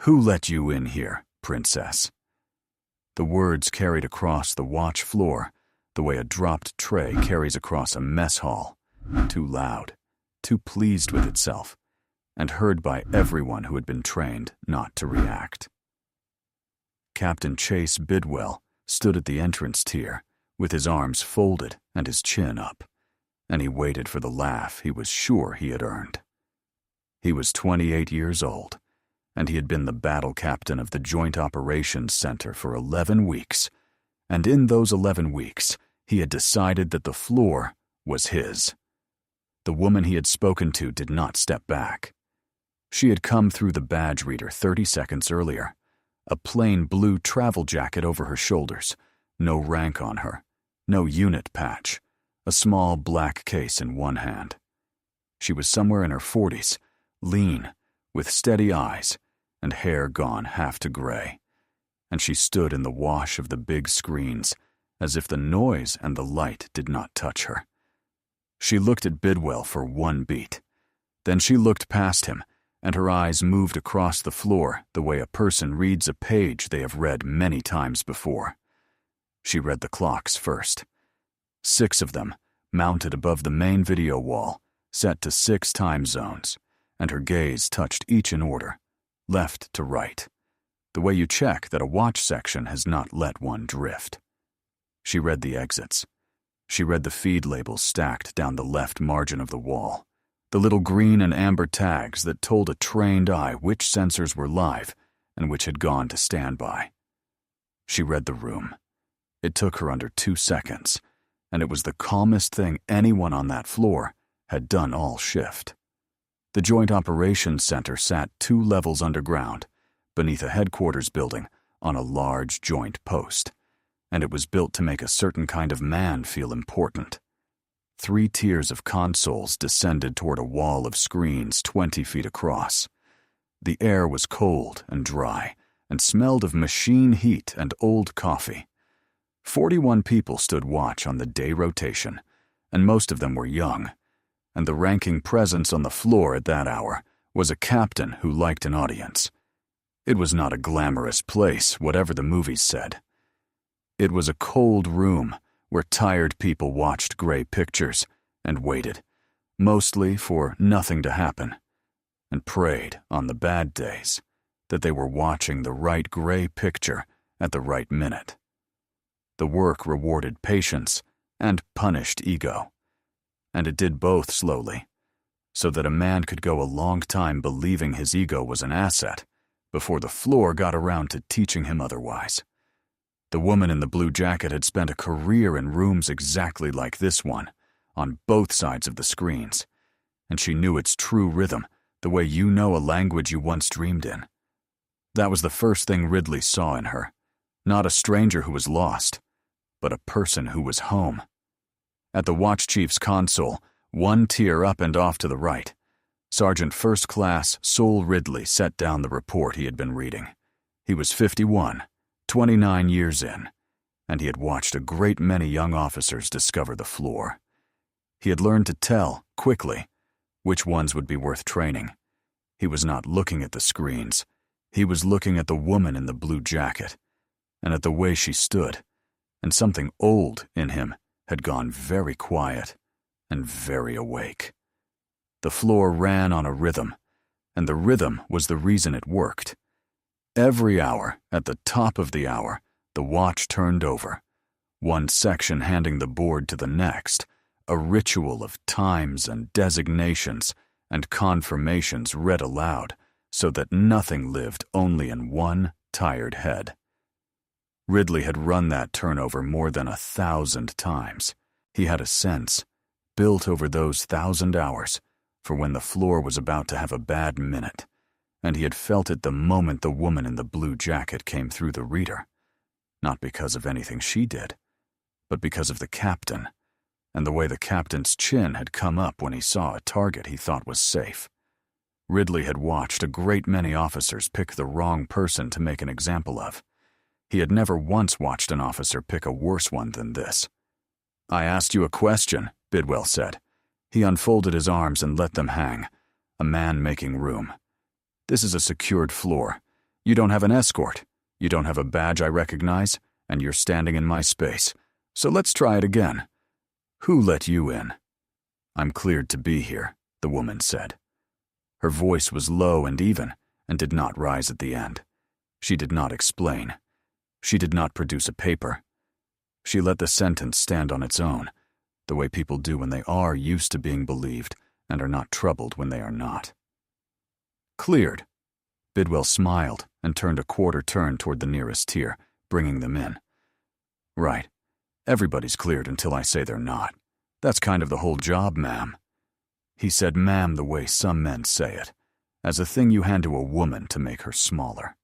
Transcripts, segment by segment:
"Who let you in here, princess?" The words carried across the watch floor the way a dropped tray carries across a mess hall, too loud, too pleased with itself, and heard by everyone who had been trained not to react. Captain Chase Bidwell stood at the entrance tier with his arms folded and his chin up, and he waited for the laugh he was sure he had earned. He was 28 years old, and he had been the battle captain of the Joint Operations Center for 11 weeks, and in those 11 weeks, he had decided that the floor was his. The woman he had spoken to did not step back. She had come through the badge reader 30 seconds earlier, a plain blue travel jacket over her shoulders, no rank on her, no unit patch, a small black case in one hand. She was somewhere in her 40s, lean, with steady eyes, and hair gone half to gray, and she stood in the wash of the big screens, as if the noise and the light did not touch her. She looked at Bidwell for one beat. Then she looked past him, and her eyes moved across the floor the way a person reads a page they have read many times before. She read the clocks first. 6 of them, mounted above the main video wall, set to 6 time zones, and her gaze touched each in order, left to right, the way you check that a watch section has not let one drift. She read the exits. She read the feed labels stacked down the left margin of the wall, the little green and amber tags that told a trained eye which sensors were live and which had gone to standby. She read the room. It took her under 2 seconds, and it was the calmest thing anyone on that floor had done all shift. The Joint Operations Center sat 2 levels underground, beneath a headquarters building on a large joint post, and it was built to make a certain kind of man feel important. 3 tiers of consoles descended toward a wall of screens 20 feet across. The air was cold and dry, and smelled of machine heat and old coffee. 41 people stood watch on the day rotation, and most of them were young, and the ranking presence on the floor at that hour was a captain who liked an audience. It was not a glamorous place, whatever the movies said. It was a cold room where tired people watched gray pictures and waited, mostly for nothing to happen, and prayed on the bad days that they were watching the right gray picture at the right minute. The work rewarded patience and punished ego, and it did both slowly, so that a man could go a long time believing his ego was an asset before the floor got around to teaching him otherwise. The woman in the blue jacket had spent a career in rooms exactly like this one, on both sides of the screens, and she knew its true rhythm the way you know a language you once dreamed in. That was the first thing Ridley saw in her, not a stranger who was lost, but a person who was home. At the watch chief's console, 1 tier up and off to the right, Sergeant First Class Sol Ridley set down the report he had been reading. He was 51, 29 years in, and he had watched a great many young officers discover the floor. He had learned to tell, quickly, which ones would be worth training. He was not looking at the screens. He was looking at the woman in the blue jacket, and at the way she stood, and something old in him had gone very quiet and very awake. The floor ran on a rhythm, and the rhythm was the reason it worked. Every hour, at the top of the hour, the watch turned over, one section handing the board to the next, a ritual of times and designations and confirmations read aloud so that nothing lived only in one tired head. Ridley had run that turnover more than 1,000 times. He had a sense, built over those 1,000 hours, for when the floor was about to have a bad minute, and he had felt it the moment the woman in the blue jacket came through the reader, not because of anything she did, but because of the captain, and the way the captain's chin had come up when he saw a target he thought was safe. Ridley had watched a great many officers pick the wrong person to make an example of. He had never once watched an officer pick a worse one than this. "I asked you a question," Bidwell said. He unfolded his arms and let them hang, a man making room. "This is a secured floor. You don't have an escort. You don't have a badge I recognize, and you're standing in my space. So let's try it again. Who let you in?" "I'm cleared to be here," the woman said. Her voice was low and even, and did not rise at the end. She did not explain. She did not produce a paper. She let the sentence stand on its own, the way people do when they are used to being believed and are not troubled when they are not. "Cleared." Bidwell smiled and turned a quarter turn toward the nearest tier, bringing them in. "Right. Everybody's cleared until I say they're not. That's kind of the whole job, ma'am." He said ma'am the way some men say it, as a thing you hand to a woman to make her smaller.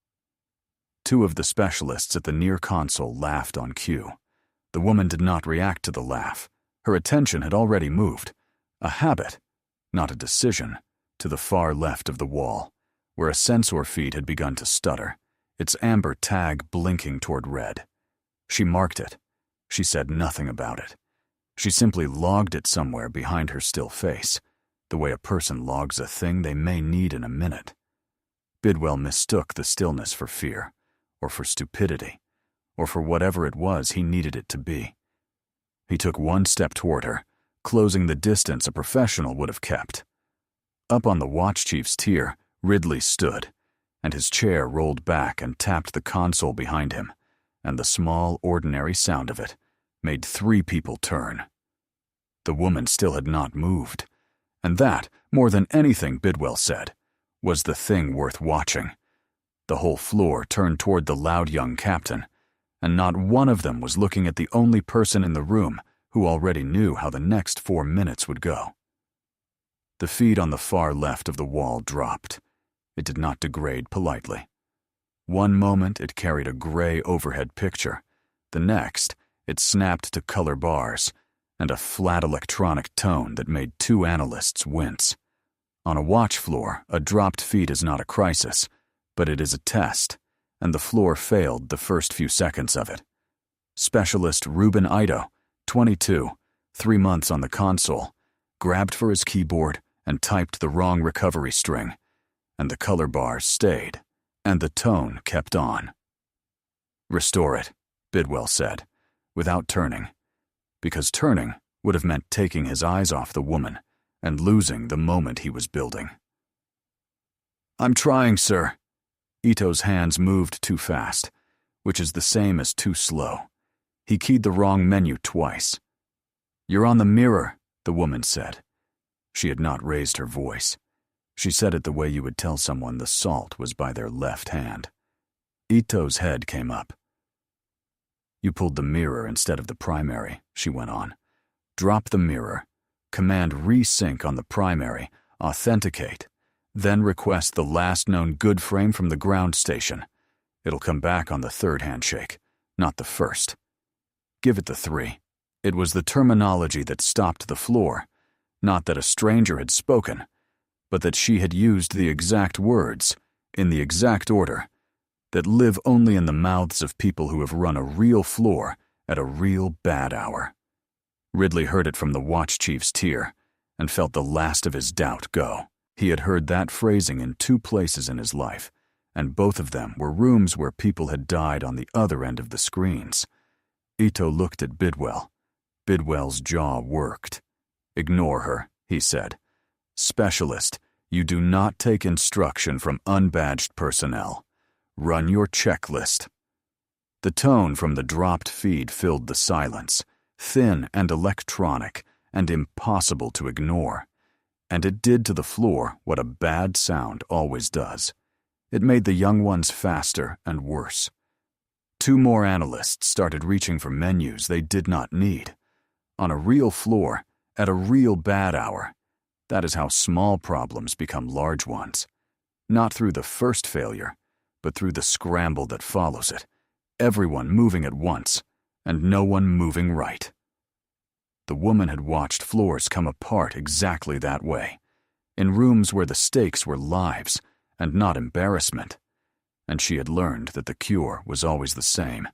Two of the specialists at the near console laughed on cue. The woman did not react to the laugh. Her attention had already moved, a habit, not a decision, to the far left of the wall, where a sensor feed had begun to stutter, its amber tag blinking toward red. She marked it. She said nothing about it. She simply logged it somewhere behind her still face, the way a person logs a thing they may need in a minute. Bidwell mistook the stillness for fear, or for stupidity, or for whatever it was he needed it to be. He took one step toward her, closing the distance a professional would have kept. Up on the watch chief's tier, Ridley stood, and his chair rolled back and tapped the console behind him, and the small, ordinary sound of it made 3 people turn. The woman still had not moved, and that, more than anything, Bidwell said, was the thing worth watching. The whole floor turned toward the loud young captain, and not one of them was looking at the only person in the room who already knew how the next 4 minutes would go. The feed on the far left of the wall dropped. It did not degrade politely. One moment it carried a gray overhead picture. The next, it snapped to color bars and a flat electronic tone that made 2 analysts wince. On a watch floor, a dropped feed is not a crisis, but it is a test, and the floor failed the first few seconds of it. Specialist Ruben Ito, 22, 3 months on the console, grabbed for his keyboard and typed the wrong recovery string, and the color bars stayed, and the tone kept on. "Restore it," Bidwell said, without turning, because turning would have meant taking his eyes off the woman and losing the moment he was building. "I'm trying, sir." Ito's hands moved too fast, which is the same as too slow. He keyed the wrong menu twice. "You're on the mirror," the woman said. She had not raised her voice. She said it the way you would tell someone the salt was by their left hand. Ito's head came up. "You pulled the mirror instead of the primary," she went on. "Drop the mirror, command resync on the primary, authenticate, then request the last known good frame from the ground station. It'll come back on the 3rd handshake, not the 1st. Give it the 3. It was the terminology that stopped the floor, not that a stranger had spoken, but that she had used the exact words, in the exact order, that live only in the mouths of people who have run a real floor at a real bad hour. Ridley heard it from the watch chief's tier and felt the last of his doubt go. He had heard that phrasing in 2 places in his life, and both of them were rooms where people had died on the other end of the screens. Ito looked at Bidwell. Bidwell's jaw worked. "Ignore her," he said. "Specialist, you do not take instruction from unbadged personnel. Run your checklist." The tone from the dropped feed filled the silence, thin and electronic and impossible to ignore. And it did to the floor what a bad sound always does. It made the young ones faster and worse. 2 more analysts started reaching for menus they did not need. On a real floor, at a real bad hour, that is how small problems become large ones. Not through the first failure, but through the scramble that follows it. Everyone moving at once, and no one moving right. The woman had watched floors come apart exactly that way, in rooms where the stakes were lives and not embarrassment, and she had learned that the cure was always the same.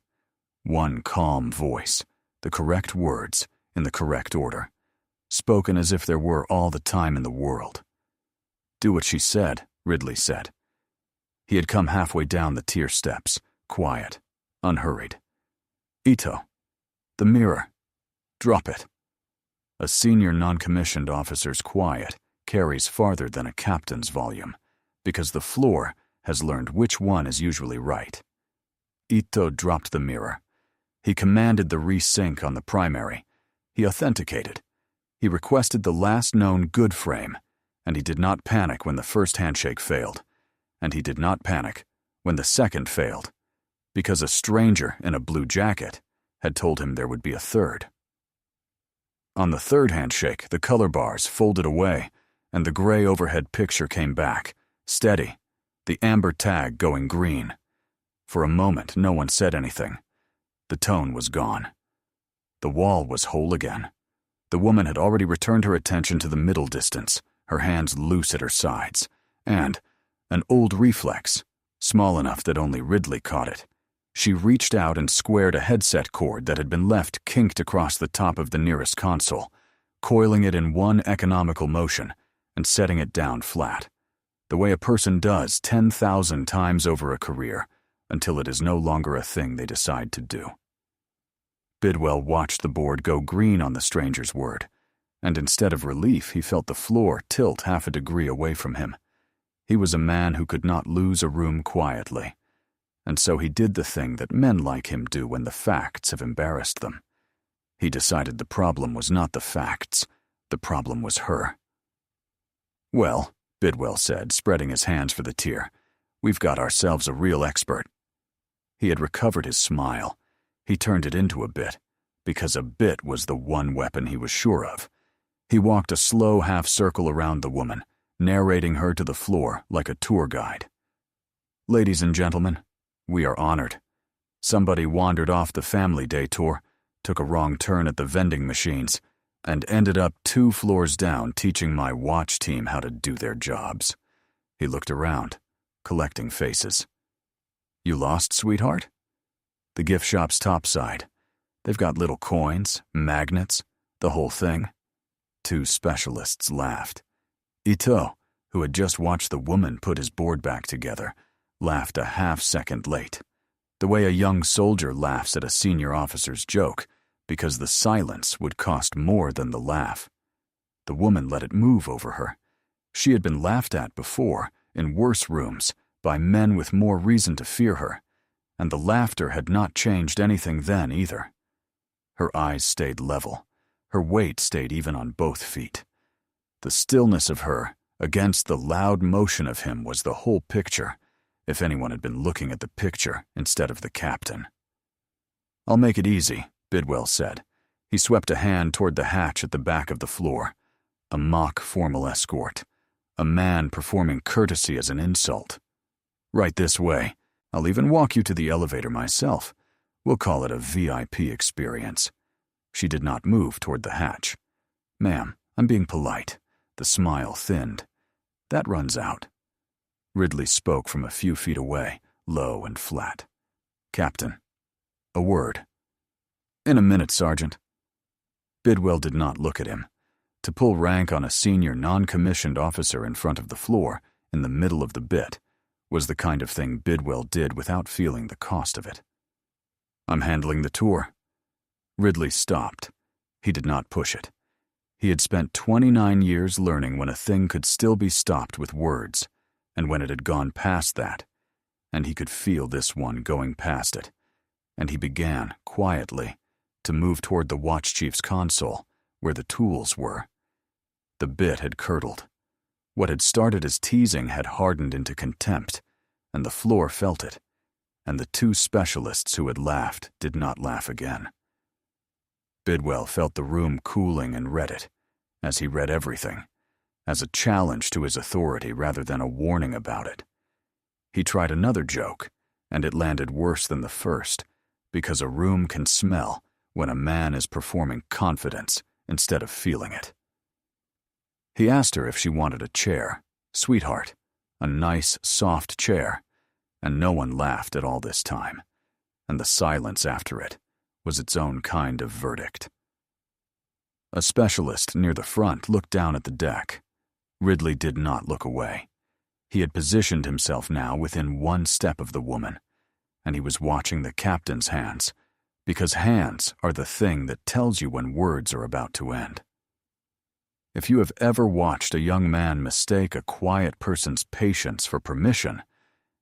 One calm voice, the correct words, in the correct order, spoken as if there were all the time in the world. "Do what she said," Ridley said. He had come halfway down the tier steps, quiet, unhurried. "Ito, the mirror. Drop it." A senior non-commissioned officer's quiet carries farther than a captain's volume, because the floor has learned which one is usually right. Ito dropped the mirror. He commanded the resync on the primary. He authenticated. He requested the last known good frame, and he did not panic when the first handshake failed, and he did not panic when the second failed, because a stranger in a blue jacket had told him there would be a third. On the third handshake, the color bars folded away, and the gray overhead picture came back, steady, the amber tag going green. For a moment, no one said anything. The tone was gone. The wall was whole again. The woman had already returned her attention to the middle distance, her hands loose at her sides, and, an old reflex, small enough that only Ridley caught it, she reached out and squared a headset cord that had been left kinked across the top of the nearest console, coiling it in one economical motion and setting it down flat, the way a person does 10,000 times over a career, until it is no longer a thing they decide to do. Bidwell watched the board go green on the stranger's word, and instead of relief, he felt the floor tilt half a degree away from him. He was a man who could not lose a room quietly, and so he did the thing that men like him do when the facts have embarrassed them. He decided the problem was not the facts, the problem was her. "Well," Bidwell said, spreading his hands for the tier, "we've got ourselves a real expert." He had recovered his smile. He turned it into a bit, because a bit was the one weapon he was sure of. He walked a slow half-circle around the woman, narrating her to the floor like a tour guide. "Ladies and gentlemen, we are honored. Somebody wandered off the family day tour, took a wrong turn at the vending machines, and ended up 2 floors down teaching my watch team how to do their jobs." He looked around, collecting faces. "You lost, sweetheart?" "The gift shop's topside. They've got little coins, magnets, the whole thing." 2 specialists laughed. Ito, who had just watched the woman put his board back together, laughed a half-second late, the way a young soldier laughs at a senior officer's joke, because the silence would cost more than the laugh. The woman let it move over her. She had been laughed at before, in worse rooms, by men with more reason to fear her, and the laughter had not changed anything then either. Her eyes stayed level. Her weight stayed even on both feet. The stillness of her against the loud motion of him was the whole picture, if anyone had been looking at the picture instead of the captain. "I'll make it easy," Bidwell said. He swept a hand toward the hatch at the back of the floor. A mock formal escort. A man performing courtesy as an insult. "Right this way. I'll even walk you to the elevator myself. We'll call it a VIP experience." She did not move toward the hatch. "Ma'am, I'm being polite." The smile thinned. "That runs out." Ridley spoke from a few feet away, low and flat. "Captain, a word." "In a minute, Sergeant." Bidwell did not look at him. To pull rank on a senior non-commissioned officer in front of the floor, in the middle of the bit, was the kind of thing Bidwell did without feeling the cost of it. "I'm handling the tour." Ridley stopped. He did not push it. He had spent 29 years learning when a thing could still be stopped with words, and when it had gone past that, and he could feel this one going past it, and he began, quietly, to move toward the watch chief's console, where the tools were. The bit had curdled. What had started as teasing had hardened into contempt, and the floor felt it, and the 2 specialists who had laughed did not laugh again. Bidwell felt the room cooling and read it, as he read everything, as a challenge to his authority rather than a warning about it. He tried another joke, and it landed worse than the first, because a room can smell when a man is performing confidence instead of feeling it. He asked her if she wanted a chair, sweetheart, a nice, soft chair, and no one laughed at all this time, and the silence after it was its own kind of verdict. A specialist near the front looked down at the deck. Ridley did not look away. He had positioned himself now within one step of the woman, and he was watching the captain's hands, because hands are the thing that tells you when words are about to end. If you have ever watched a young man mistake a quiet person's patience for permission,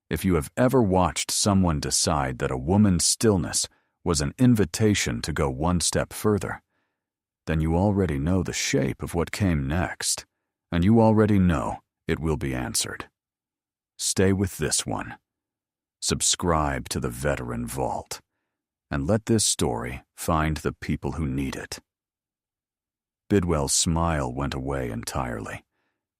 if you have ever watched someone decide that a woman's stillness was an invitation to go one step further, then you already know the shape of what came next, and you already know it will be answered. Stay with this one. Subscribe to the Veteran Vault, and let this story find the people who need it. Bidwell's smile went away entirely.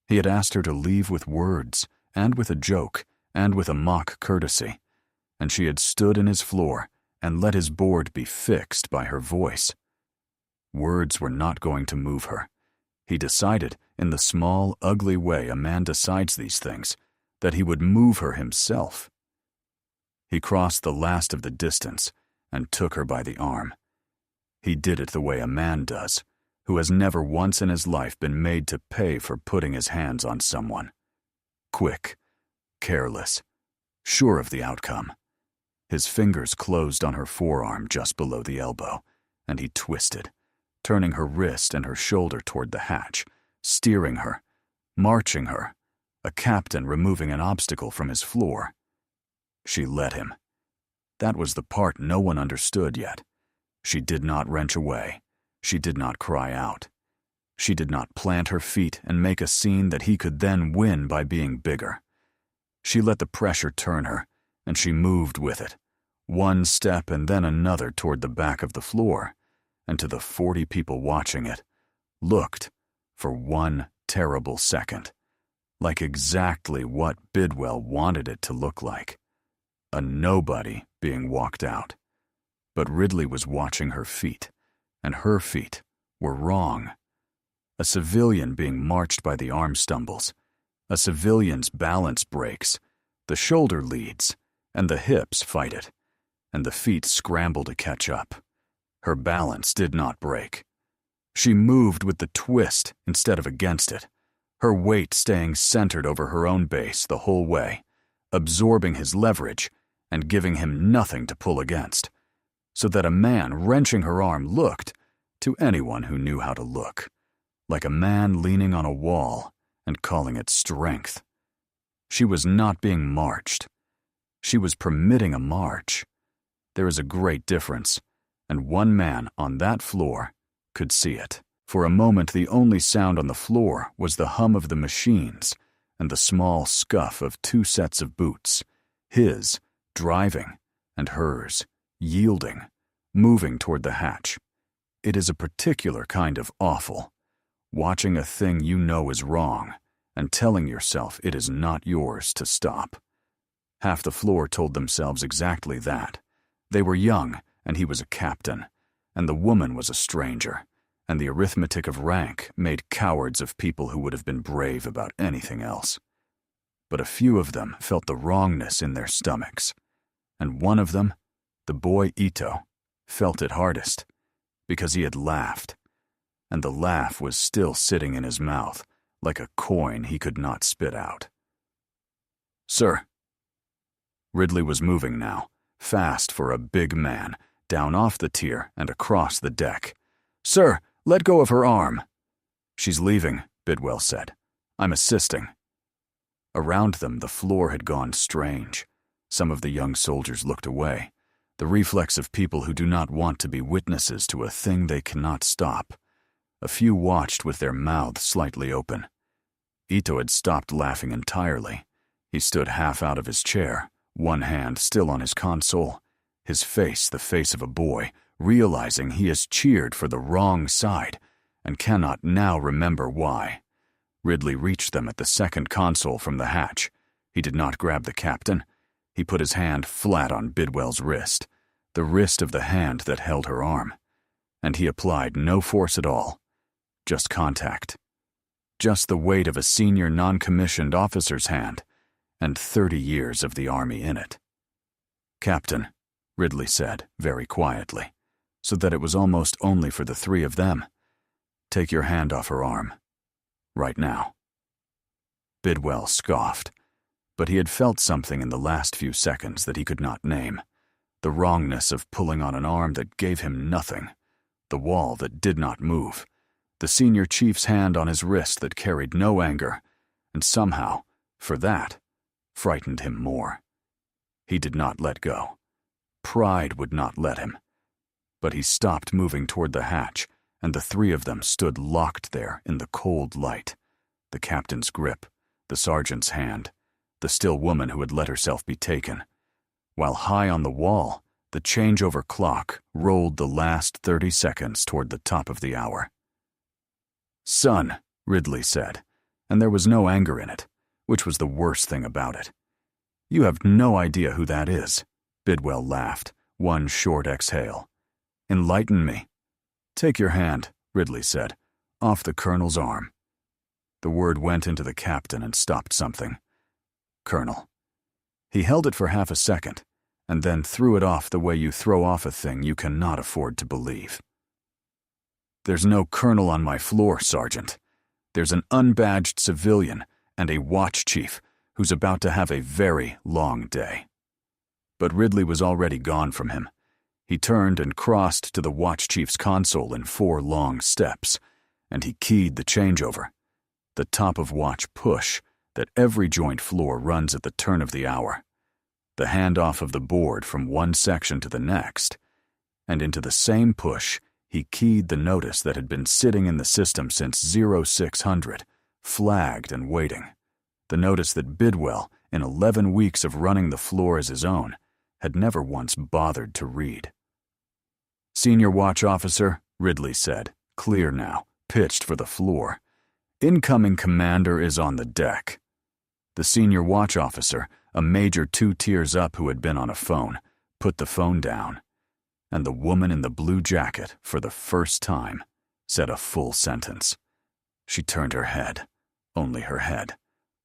He had asked her to leave with words, and with a joke, and with a mock courtesy, and she had stood in his floor and let his board be fixed by her voice. Words were not going to move her. He decided, in the small, ugly way a man decides these things, that he would move her himself. He crossed the last of the distance and took her by the arm. He did it the way a man does, who has never once in his life been made to pay for putting his hands on someone. Quick, careless, sure of the outcome. His fingers closed on her forearm just below the elbow, and he twisted, turning her wrist and her shoulder toward the hatch, steering her, marching her, a captain removing an obstacle from his floor. She let him. That was the part no one understood yet. She did not wrench away. She did not cry out. She did not plant her feet and make a scene that he could then win by being bigger. She let the pressure turn her, and she moved with it, one step and then another toward the back of the floor, and to the 40 people watching it, looked, for one terrible second, like exactly what Bidwell wanted it to look like. A nobody being walked out. But Ridley was watching her feet, and her feet were wrong. A civilian being marched by the arm stumbles. A civilian's balance breaks, the shoulder leads, and the hips fight it, and the feet scramble to catch up. Her balance did not break. She moved with the twist instead of against it, her weight staying centered over her own base the whole way, absorbing his leverage and giving him nothing to pull against, so that a man wrenching her arm looked, to anyone who knew how to look, like a man leaning on a wall and calling it strength. She was not being marched. She was permitting a march. There is a great difference, and one man on that floor could see it. For a moment, the only sound on the floor was the hum of the machines and the small scuff of 2 sets of boots, his driving and hers yielding, moving toward the hatch. It is a particular kind of awful, watching a thing you know is wrong and telling yourself it is not yours to stop. Half the floor told themselves exactly that. They were young, and he was a captain, and the woman was a stranger, and the arithmetic of rank made cowards of people who would have been brave about anything else. But a few of them felt the wrongness in their stomachs, and one of them, the boy Ito, felt it hardest, because he had laughed, and the laugh was still sitting in his mouth like a coin he could not spit out. "Sir." Ridley was moving now, fast for a big man, down off the tier and across the deck. "Sir, let go of her arm." "She's leaving," Bidwell said. "I'm assisting." Around them, the floor had gone strange. Some of the young soldiers looked away, the reflex of people who do not want to be witnesses to a thing they cannot stop. A few watched with their mouths slightly open. Ito had stopped laughing entirely. He stood half out of his chair, one hand still on his console, his face the face of a boy, realizing he has cheered for the wrong side and cannot now remember why. Ridley reached them at the second console from the hatch. He did not grab the captain. He put his hand flat on Bidwell's wrist, the wrist of the hand that held her arm, and he applied no force at all, just contact. Just the weight of a senior non-commissioned officer's hand, and 30 years of the Army in it. "Captain," Ridley said, very quietly, so that it was almost only for the 3 of them, "take your hand off her arm. Right now." Bidwell scoffed. But he had felt something in the last few seconds that he could not name. The wrongness of pulling on an arm that gave him nothing. The wall that did not move. The senior chief's hand on his wrist that carried no anger, and somehow, for that, frightened him more. He did not let go. Pride would not let him. But he stopped moving toward the hatch, and the three of them stood locked there in the cold light. The captain's grip, the sergeant's hand, the still woman who had let herself be taken. While high on the wall, the changeover clock rolled the last 30 seconds toward the top of the hour. "Son," Ridley said, and there was no anger in it, which was the worst thing about it. "You have no idea who that is." Bidwell laughed, one short exhale. "Enlighten me." "Take your hand," Ridley said, "off the colonel's arm." The word went into the captain and stopped something. "Colonel." He held it for half a second, and then threw it off the way you throw off a thing you cannot afford to believe. "There's no colonel on my floor, Sergeant. There's an unbadged civilian and a watch chief who's about to have a very long day." But Ridley was already gone from him. He turned and crossed to the watch chief's console in 4 long steps, and he keyed the changeover. The top of watch push that every joint floor runs at the turn of the hour. The handoff of the board from one section to the next, and into the same push he keyed the notice that had been sitting in the system since 0600, flagged and waiting. The notice that Bidwell, in 11 weeks of running the floor as his own, had never once bothered to read. "Senior watch officer," Ridley said, clear now, pitched for the floor. "Incoming commander is on the deck." The senior watch officer, a major 2 tiers up who had been on a phone, put the phone down, and the woman in the blue jacket, for the first time, said a full sentence. She turned her head, only her head,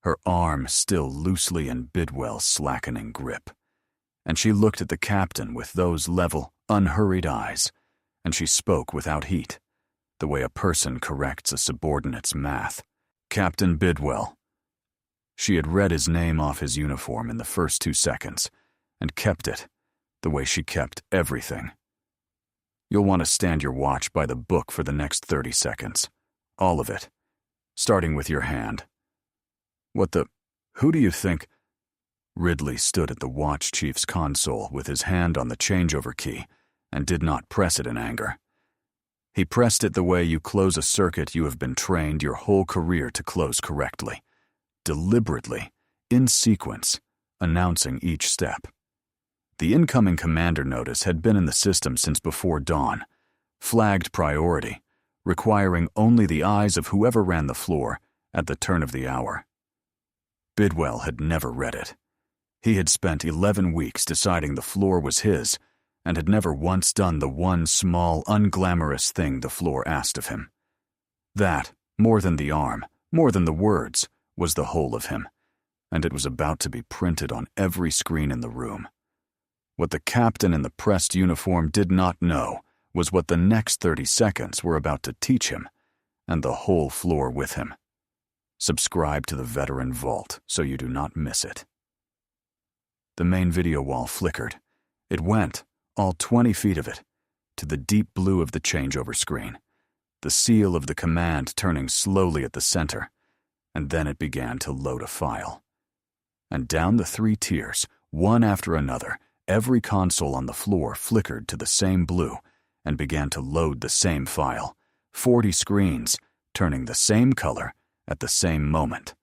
her arm still loosely in Bidwell's slackening grip. And she looked at the captain with those level, unhurried eyes, and she spoke without heat, the way a person corrects a subordinate's math. "Captain Bidwell." She had read his name off his uniform in the first 2 seconds, and kept it, the way she kept everything. "You'll want to stand your watch by the book for the next 30 seconds. All of it. Starting with your hand." Who do you think?" Ridley stood at the watch chief's console with his hand on the changeover key and did not press it in anger. He pressed it the way you close a circuit you have been trained your whole career to close correctly. Deliberately, in sequence, announcing each step. The incoming commander notice had been in the system since before dawn, flagged priority, requiring only the eyes of whoever ran the floor at the turn of the hour. Bidwell had never read it. He had spent 11 weeks deciding the floor was his, and had never once done the one small, unglamorous thing the floor asked of him. That, more than the arm, more than the words, was the whole of him, and it was about to be printed on every screen in the room. What the captain in the pressed uniform did not know was what the next 30 seconds were about to teach him, and the whole floor with him. Subscribe to the Veteran Vault so you do not miss it. The main video wall flickered. It went, all 20 feet of it, to the deep blue of the changeover screen, the seal of the command turning slowly at the center, and then it began to load a file. And down the 3 tiers, one after another, every console on the floor flickered to the same blue and began to load the same file, 40 screens, turning the same color at the same moment,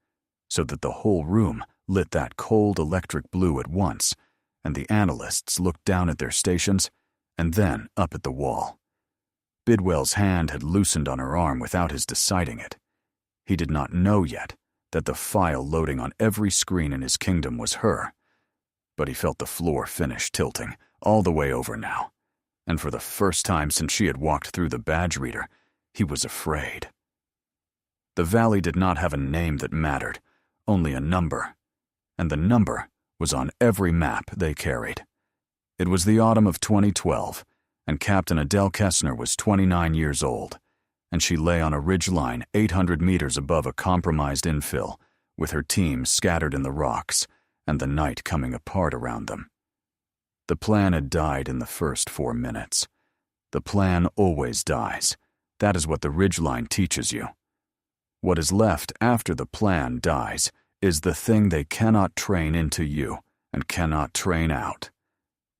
so that the whole room lit that cold electric blue at once, and the analysts looked down at their stations and then up at the wall. Bidwell's hand had loosened on her arm without his deciding it. He did not know yet that the file loading on every screen in his kingdom was her, but he felt the floor finish tilting, all the way over now, and for the first time since she had walked through the badge reader, he was afraid. The valley did not have a name that mattered, only a number, and the number was on every map they carried. It was the autumn of 2012, and Captain Adele Kessner was 29 years old, and she lay on a ridgeline 800 meters above a compromised infill, with her team scattered in the rocks, and the night coming apart around them. The plan had died in the first 4 minutes. The plan always dies. That is what the ridgeline teaches you. What is left after the plan dies is the thing they cannot train into you and cannot train out.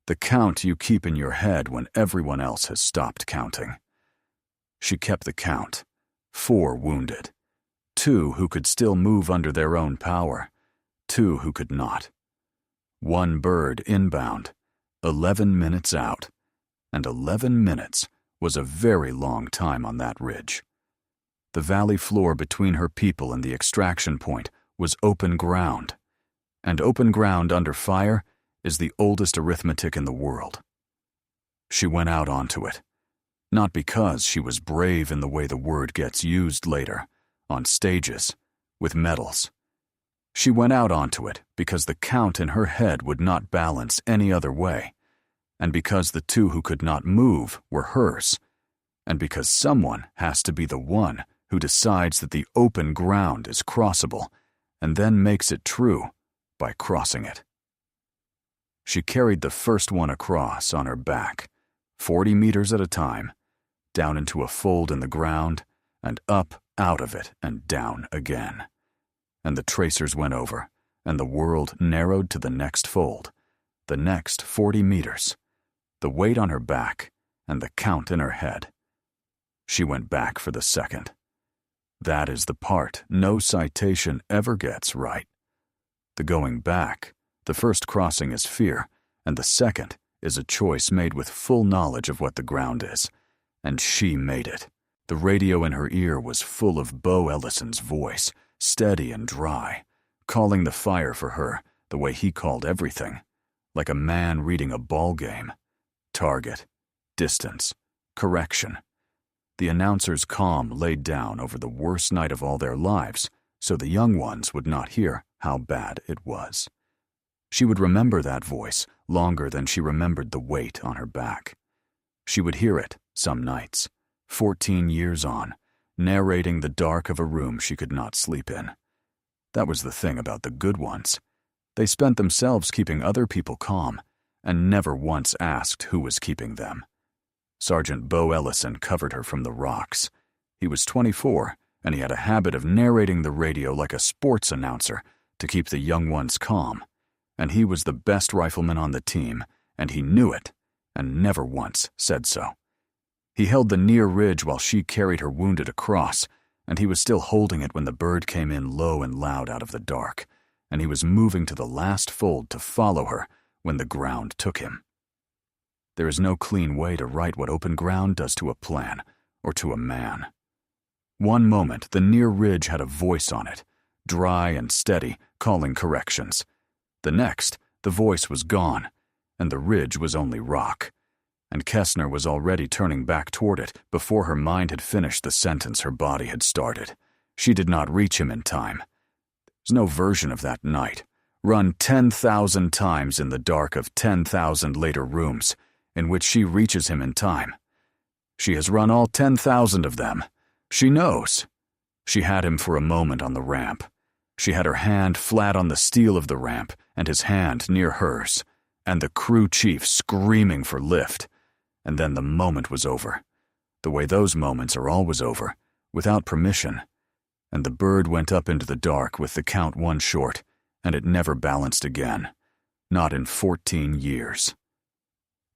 The count you keep in your head when everyone else has stopped counting. She kept the count. 4 wounded. 2 who could still move under their own power. 2 who could not. 1 bird inbound. 11 minutes out. And 11 minutes was a very long time on that ridge. The valley floor between her people and the extraction point was open ground. And open ground under fire is the oldest arithmetic in the world. She went out onto it. Not because she was brave in the way the word gets used later, on stages, with medals. She went out onto it because the count in her head would not balance any other way, and because the 2 who could not move were hers, and because someone has to be the one who decides that the open ground is crossable and then makes it true by crossing it. She carried the first one across on her back, 40 meters at a time, down into a fold in the ground, and up out of it and down again. And the tracers went over, and the world narrowed to the next fold, the next 40 meters, the weight on her back, and the count in her head. She went back for the second. That is the part no citation ever gets right. The going back, the first crossing is fear, and the second is a choice made with full knowledge of what the ground is. And she made it. The radio in her ear was full of Bo Ellison's voice, steady and dry, calling the fire for her the way he called everything, like a man reading a ball game. Target, distance, correction. The announcer's calm laid down over the worst night of all their lives, so the young ones would not hear how bad it was. She would remember that voice longer than she remembered the weight on her back. She would hear it some nights, 14 years on, narrating the dark of a room she could not sleep in. That was the thing about the good ones. They spent themselves keeping other people calm, and never once asked who was keeping them. Sergeant Bo Ellison covered her from the rocks. He was 24, and he had a habit of narrating the radio like a sports announcer to keep the young ones calm. And he was the best rifleman on the team, and he knew it, and never once said so. He held the near ridge while she carried her wounded across, and he was still holding it when the bird came in low and loud out of the dark, and he was moving to the last fold to follow her when the ground took him. There is no clean way to write what open ground does to a plan or to a man. One moment, the near ridge had a voice on it, dry and steady, calling corrections. The next, the voice was gone, and the ridge was only rock. And Kessner was already turning back toward it before her mind had finished the sentence her body had started. She did not reach him in time. There's no version of that night, run 10,000 times in the dark of 10,000 later rooms, in which she reaches him in time. She has run all 10,000 of them. She knows. She had him for a moment on the ramp. She had her hand flat on the steel of the ramp and his hand near hers, and the crew chief screaming for lift. And then the moment was over, the way those moments are always over, without permission. And the bird went up into the dark with the count 1 short, and it never balanced again, not in 14 years.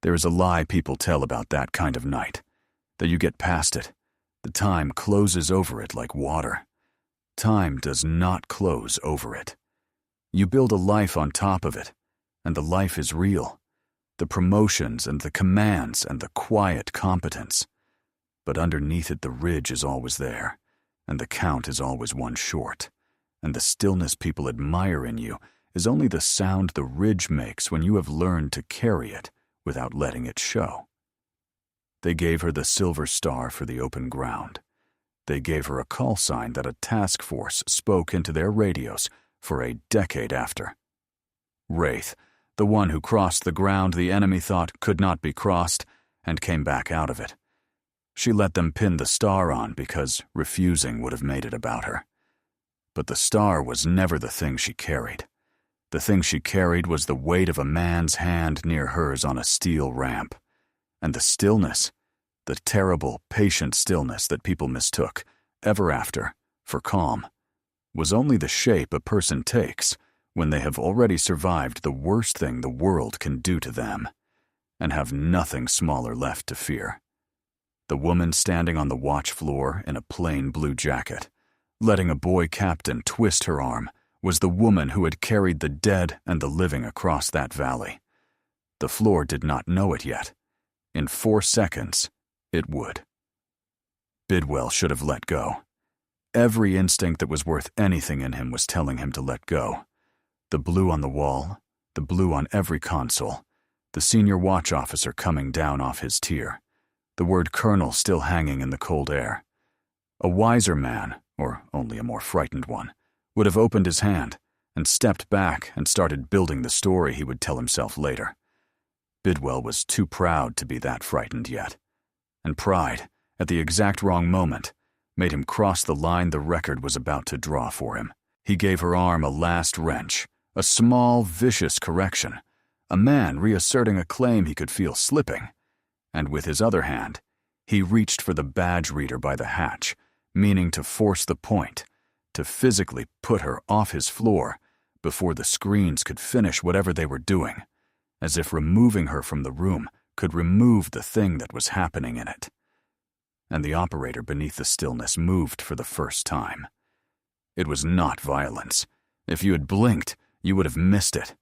There is a lie people tell about that kind of night, that you get past it. The time closes over it like water. Time does not close over it. You build a life on top of it, and the life is real. The promotions and the commands and the quiet competence. But underneath it the ridge is always there, and the count is always 1 short, and the stillness people admire in you is only the sound the ridge makes when you have learned to carry it without letting it show. They gave her the silver star for the open ground. They gave her a call sign that a task force spoke into their radios for a decade after. Wraith, the one who crossed the ground the enemy thought could not be crossed, and came back out of it. She let them pin the star on because refusing would have made it about her. But the star was never the thing she carried. The thing she carried was the weight of a man's hand near hers on a steel ramp. And the stillness, the terrible, patient stillness that people mistook, ever after, for calm, was only the shape a person takes when they have already survived the worst thing the world can do to them, and have nothing smaller left to fear. The woman standing on the watch floor in a plain blue jacket, letting a boy captain twist her arm, was the woman who had carried the dead and the living across that valley. The floor did not know it yet. In 4 seconds, it would. Bidwell should have let go. Every instinct that was worth anything in him was telling him to let go. The blue on the wall, the blue on every console, the senior watch officer coming down off his tier, the word colonel still hanging in the cold air. A wiser man, or only a more frightened one, would have opened his hand and stepped back and started building the story he would tell himself later. Bidwell was too proud to be that frightened yet. And pride, at the exact wrong moment, made him cross the line the record was about to draw for him. He gave her arm a last wrench, a small, vicious correction, a man reasserting a claim he could feel slipping. And with his other hand, he reached for the badge reader by the hatch, meaning to force the point, to physically put her off his floor before the screens could finish whatever they were doing, as if removing her from the room could remove the thing that was happening in it. And the operator beneath the stillness moved for the first time. It was not violence. If you had blinked, you would have missed it.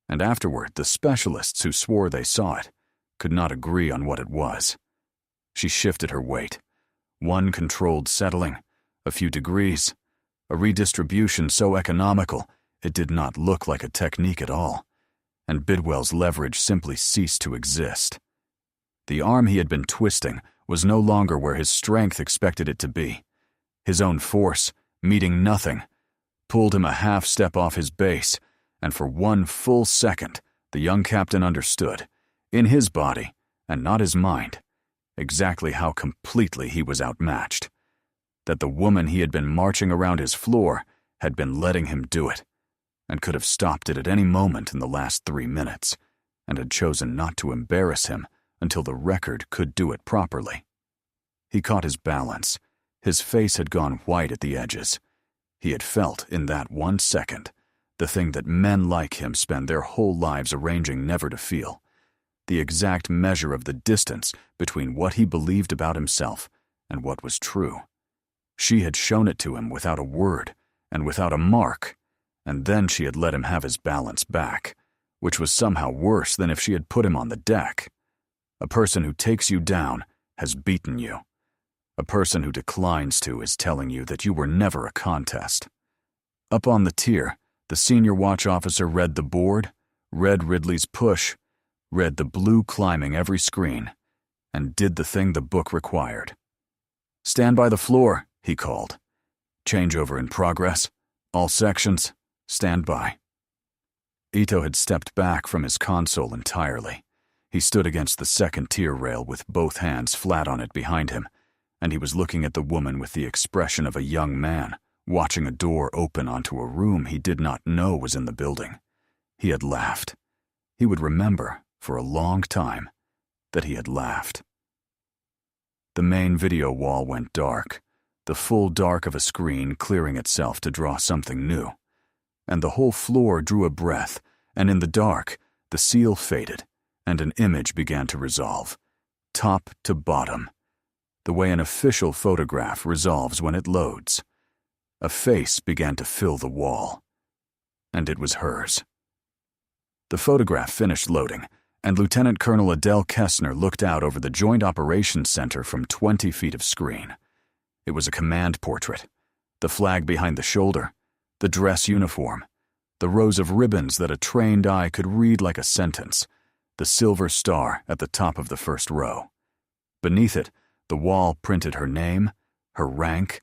And afterward, the specialists who swore they saw it could not agree on what it was. She shifted her weight. One controlled settling, a few degrees, a redistribution so economical it did not look like a technique at all, and Bidwell's leverage simply ceased to exist. The arm he had been twisting was no longer where his strength expected it to be. His own force, meeting nothing, pulled him a half step off his base, and for 1 full second, the young captain understood, in his body, and not his mind, exactly how completely he was outmatched. That the woman he had been marching around his floor had been letting him do it, and could have stopped it at any moment in the last 3 minutes, and had chosen not to embarrass him until the record could do it properly. He caught his balance. His face had gone white at the edges. He had felt, in that 1 second, the thing that men like him spend their whole lives arranging never to feel, the exact measure of the distance between what he believed about himself and what was true. She had shown it to him without a word and without a mark, and then she had let him have his balance back, which was somehow worse than if she had put him on the deck. A person who takes you down has beaten you. A person who declines to is telling you that you were never a contest. Up on the tier, the senior watch officer read the board, read Ridley's push, read the blue climbing every screen, and did the thing the book required. "Stand by the floor," he called. "Changeover in progress. All sections, stand by." Ito had stepped back from his console entirely. He stood against the second-tier rail with both hands flat on it behind him, and he was looking at the woman with the expression of a young man watching a door open onto a room he did not know was in the building. He had laughed. He would remember, for a long time, that he had laughed. The main video wall went dark, the full dark of a screen clearing itself to draw something new. And the whole floor drew a breath, and in the dark, the seal faded, and an image began to resolve, top to bottom, the way an official photograph resolves when it loads. A face began to fill the wall, and it was hers. The photograph finished loading, and Lieutenant Colonel Adele Kessner looked out over the Joint Operations Center from 20 feet of screen. It was a command portrait, the flag behind the shoulder, the dress uniform, the rows of ribbons that a trained eye could read like a sentence, the silver star at the top of the first row. Beneath it, the wall printed her name, her rank,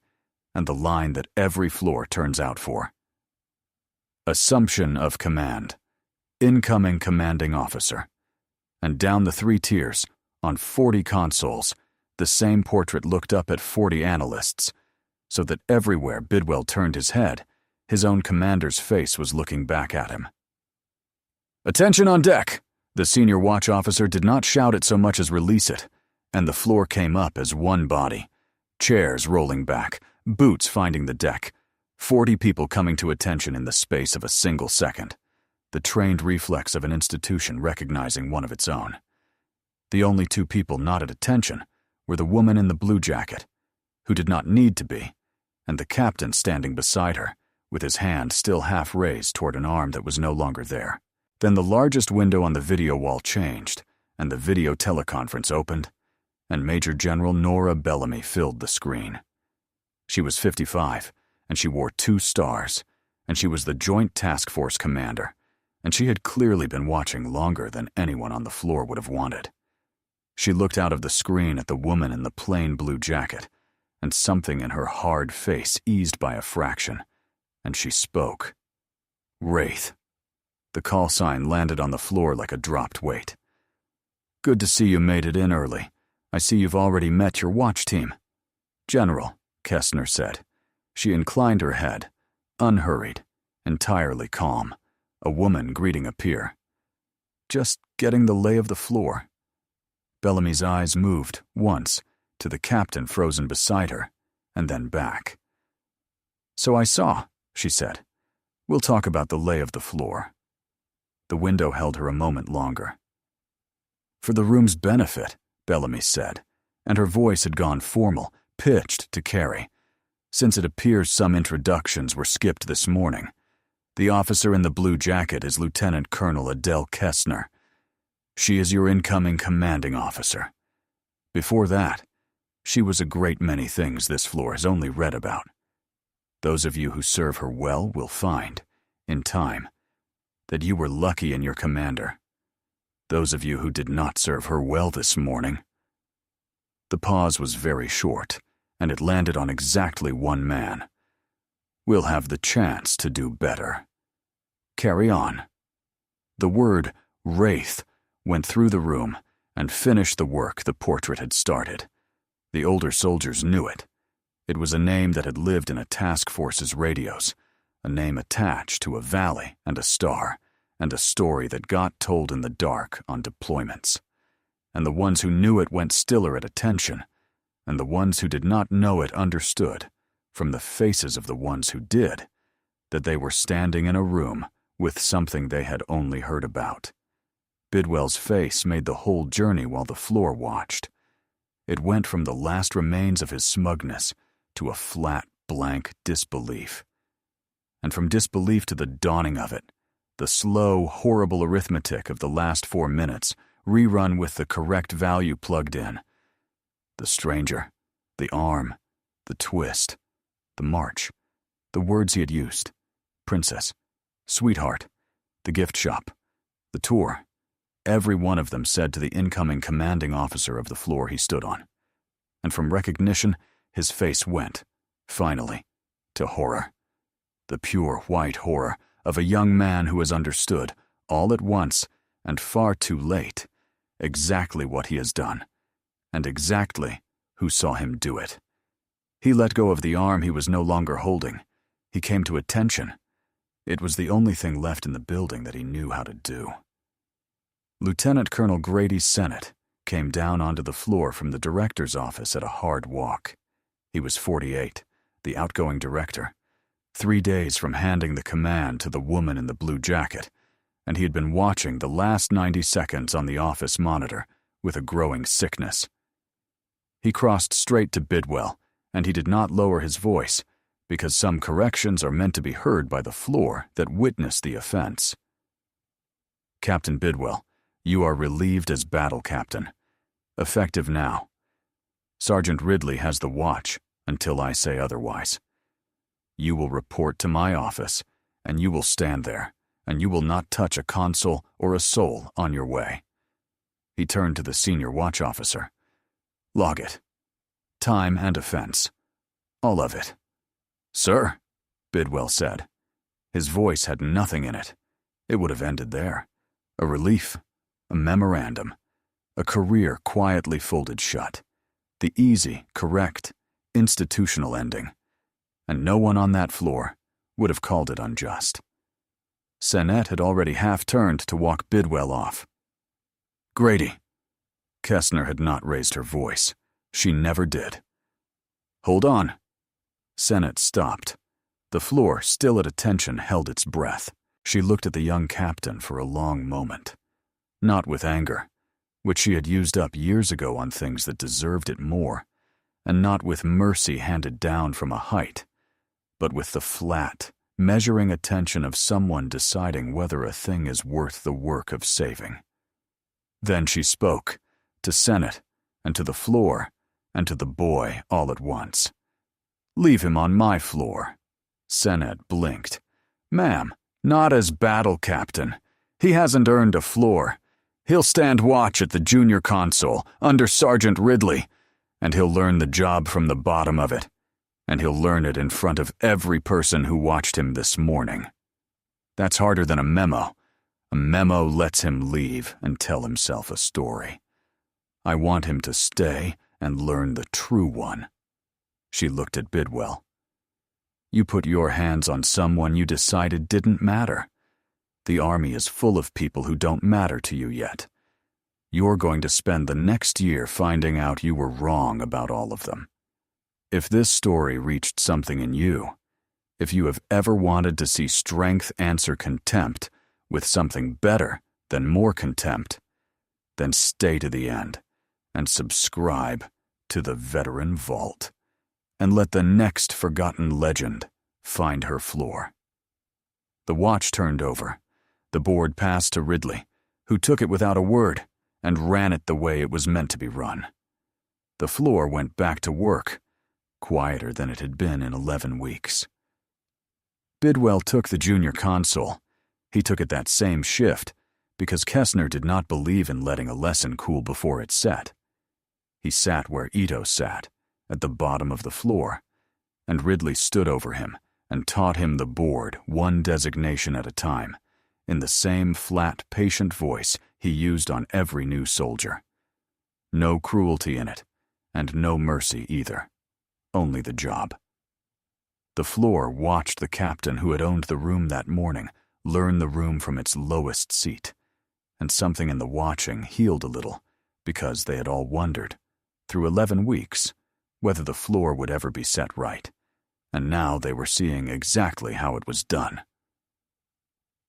and the line that every floor turns out for. Assumption of command. Incoming commanding officer. And down the 3 tiers, on 40 consoles, the same portrait looked up at 40 analysts, so that everywhere Bidwell turned his head, his own commander's face was looking back at him. "Attention on deck!" The senior watch officer did not shout it so much as release it, and the floor came up as one body. Chairs rolling back, boots finding the deck, 40 people coming to attention in the space of a single second. The trained reflex of an institution recognizing one of its own. The only two people not at attention were the woman in the blue jacket, who did not need to be, and the captain standing beside her, with his hand still half raised toward an arm that was no longer there. Then the largest window on the video wall changed, and the video teleconference opened, and Major General Nora Bellamy filled the screen. She was 55, and she wore 2 stars, and she was the Joint Task Force commander, and she had clearly been watching longer than anyone on the floor would have wanted. She looked out of the screen at the woman in the plain blue jacket, and something in her hard face eased by a fraction, and she spoke. "Wraith." The call sign landed on the floor like a dropped weight. "Good to see you made it in early. I see you've already met your watch team." "General," Kestner said. She inclined her head, unhurried, entirely calm, a woman greeting a peer. "Just getting the lay of the floor." Bellamy's eyes moved, once, to the captain frozen beside her, and then back. "So I saw," she said. "We'll talk about the lay of the floor." The window held her a moment longer. "For the room's benefit," Bellamy said, and her voice had gone formal, pitched to Carrie. "Since it appears some introductions were skipped this morning, the officer in the blue jacket is Lieutenant Colonel Adele Kestner. She is your incoming commanding officer. Before that, she was a great many things this floor has only read about. Those of you who serve her well will find, in time, that you were lucky in your commander. Those of you who did not serve her well this morning." The pause was very short, and it landed on exactly one man. "We'll have the chance to do better. Carry on." The word "wraith" went through the room and finished the work the portrait had started. The older soldiers knew it. It was a name that had lived in a task force's radios, a name attached to a valley and a star, and a story that got told in the dark on deployments. And the ones who knew it went stiller at attention, and the ones who did not know it understood, from the faces of the ones who did, that they were standing in a room with something they had only heard about. Bidwell's face made the whole journey while the floor watched. It went from the last remains of his smugness to a flat, blank disbelief. And from disbelief to the dawning of it, the slow, horrible arithmetic of the last 4 minutes, rerun with the correct value plugged in. The stranger, the arm, the twist, the march, the words he had used, princess, sweetheart, the gift shop, the tour. Every one of them said to the incoming commanding officer of the floor he stood on. And from recognition, his face went, finally, to horror. The pure white horror of a young man who has understood, all at once, and far too late, exactly what he has done, and exactly who saw him do it. He let go of the arm he was no longer holding. He came to attention. It was the only thing left in the building that he knew how to do. Lieutenant Colonel Grady Sennett came down onto the floor from the director's office at a hard walk. He was 48, the outgoing director, 3 days from handing the command to the woman in the blue jacket, and he had been watching the last 90 seconds on the office monitor with a growing sickness. He crossed straight to Bidwell, and he did not lower his voice, because some corrections are meant to be heard by the floor that witnessed the offense. "Captain Bidwell, you are relieved as battle captain. Effective now. Sergeant Ridley has the watch until I say otherwise. You will report to my office, and you will stand there, and you will not touch a console or a soul on your way." He turned to the senior watch officer. "Log it. Time and offense. All of it." "Sir," Bidwell said. His voice had nothing in it. It would have ended there. A relief. A memorandum. A career quietly folded shut. The easy, correct, institutional ending. And no one on that floor would have called it unjust. Sennett had already half-turned to walk Bidwell off. "Grady." Kestner had not raised her voice. She never did. "Hold on." Sennett stopped. The floor, still at attention, held its breath. She looked at the young captain for a long moment. Not with anger, which she had used up years ago on things that deserved it more, and not with mercy handed down from a height, but with the flat, measuring attention of someone deciding whether a thing is worth the work of saving. Then she spoke, to Sennett, and to the floor, and to the boy all at once. "Leave him on my floor." Sennett blinked. "Ma'am, not as battle captain. He hasn't earned a floor. He'll stand watch at the junior console, under Sergeant Ridley, and he'll learn the job from the bottom of it. And he'll learn it in front of every person who watched him this morning. That's harder than a memo. A memo lets him leave and tell himself a story. I want him to stay and learn the true one." She looked at Bidwell. "You put your hands on someone you decided didn't matter. The army is full of people who don't matter to you yet. You're going to spend the next year finding out you were wrong about all of them. If this story reached something in you, if you have ever wanted to see strength answer contempt with something better than more contempt, then stay to the end and subscribe to the Veteran Vault, and let the next forgotten legend find her floor." The watch turned over. The board passed to Ridley, who took it without a word and ran it the way it was meant to be run. The floor went back to work, quieter than it had been in 11 weeks. Bidwell took the junior console. He took it that same shift because Kestner did not believe in letting a lesson cool before it set. He sat where Ito sat, at the bottom of the floor, and Ridley stood over him and taught him the board one designation at a time, in the same flat, patient voice he used on every new soldier. No cruelty in it, and no mercy either. Only the job. The floor watched the captain who had owned the room that morning learn the room from its lowest seat, and something in the watching healed a little, because they had all wondered, through 11 weeks, whether the floor would ever be set right, and now they were seeing exactly how it was done.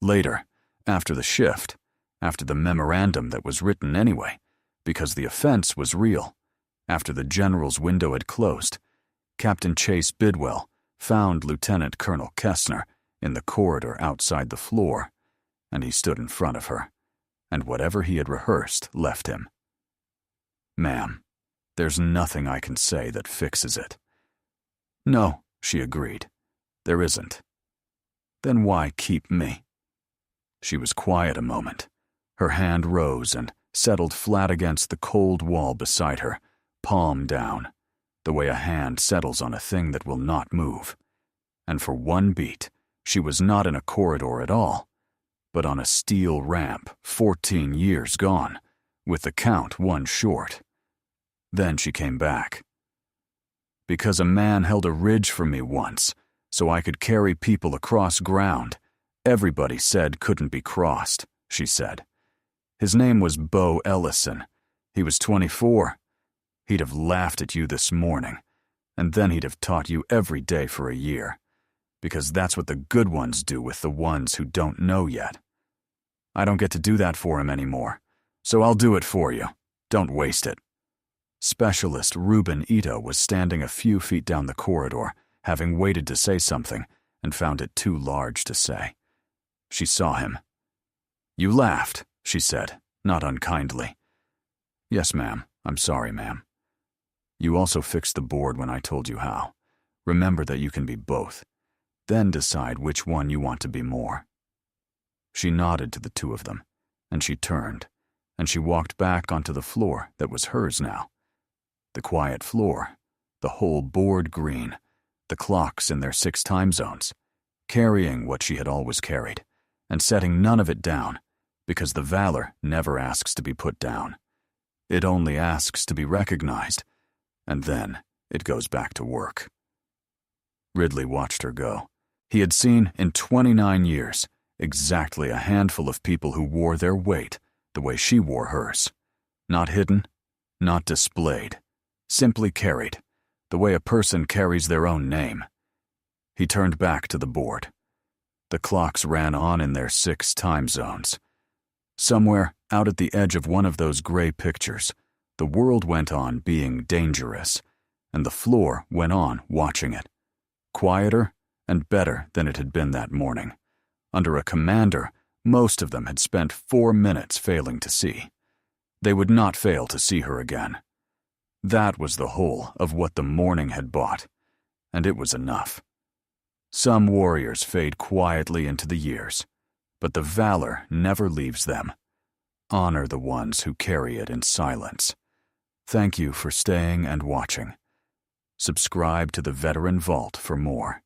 Later, after the shift, after the memorandum that was written anyway, because the offense was real, after the general's window had closed, Captain Chase Bidwell found Lieutenant Colonel Kestner in the corridor outside the floor, and he stood in front of her, and whatever he had rehearsed left him. "Ma'am, there's nothing I can say that fixes it." "No," she agreed, "there isn't." "Then why keep me?" She was quiet a moment. Her hand rose and settled flat against the cold wall beside her, palm down, the way a hand settles on a thing that will not move. And for one beat, she was not in a corridor at all, but on a steel ramp 14 years gone, with the count one short. Then she came back. "Because a man held a ridge for me once, so I could carry people across ground everybody said couldn't be crossed," she said. "His name was Bo Ellison. He was 24. He'd have laughed at you this morning, and then he'd have taught you every day for a year, because that's what the good ones do with the ones who don't know yet. I don't get to do that for him anymore, so I'll do it for you. Don't waste it." Specialist Reuben Ito was standing a few feet down the corridor, having waited to say something, and found it too large to say. She saw him. "You laughed," she said, not unkindly. "Yes, ma'am. I'm sorry, ma'am. You also fixed the board when I told you how. Remember that you can be both. Then decide which one you want to be more." She nodded to the two of them, and she turned, and she walked back onto the floor that was hers now. The quiet floor, the whole board green, the clocks in their 6 time zones, carrying what she had always carried, and setting none of it down, because the valor never asks to be put down. It only asks to be recognized, and then it goes back to work. Ridley watched her go. He had seen, in 29 years, exactly a handful of people who wore their weight the way she wore hers. Not hidden, not displayed, simply carried, the way a person carries their own name. He turned back to the board. The clocks ran on in their 6 time zones. Somewhere out at the edge of one of those gray pictures, the world went on being dangerous, and the floor went on watching it. Quieter and better than it had been that morning. Under a commander, most of them had spent 4 minutes failing to see. They would not fail to see her again. That was the whole of what the morning had bought, and it was enough. Some warriors fade quietly into the years, but the valor never leaves them. Honor the ones who carry it in silence. Thank you for staying and watching. Subscribe to the Veteran Vault for more.